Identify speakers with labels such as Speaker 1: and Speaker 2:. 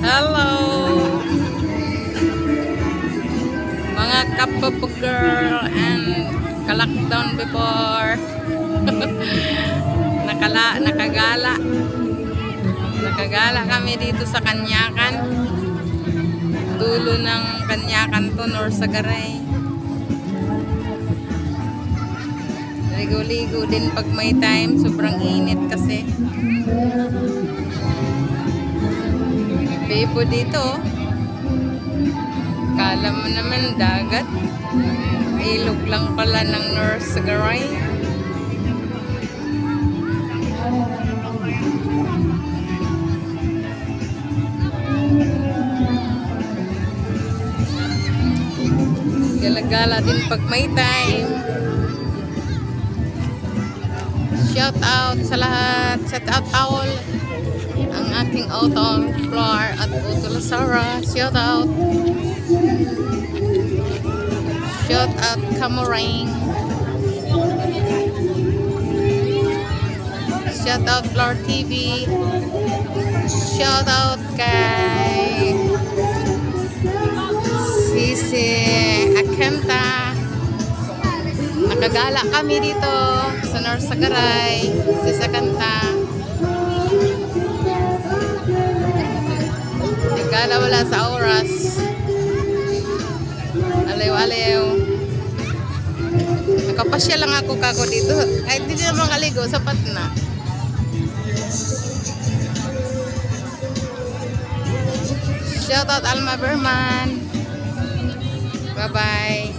Speaker 1: Hello, mga kapopo girl and ka-lockdown before. Nakagala kami dito sa Kanyakan. Dulo ng Kanyakan to, Norsagaray. Ligo-ligo din pag may time, sobrang init kasi. Bebo dito, kala mo naman dagat, ilog lang pala ng Norsagaray. Gala-gala din pag may time. Shout out sa lahat, shout out all ang aking auto floor at Utol Sara. Shout out Kamuring. Shout out Floor TV. Shout out kay Sisi Akenta. Nakagala kami dito sa Norsagaray. Sisi Akenta. Nagala wala sa oras. Aliw-aliw. Nakapasya lang ako kako dito. Kahit hindi naman kaligo, sapat na. Shout out Alma Berman. Bye bye.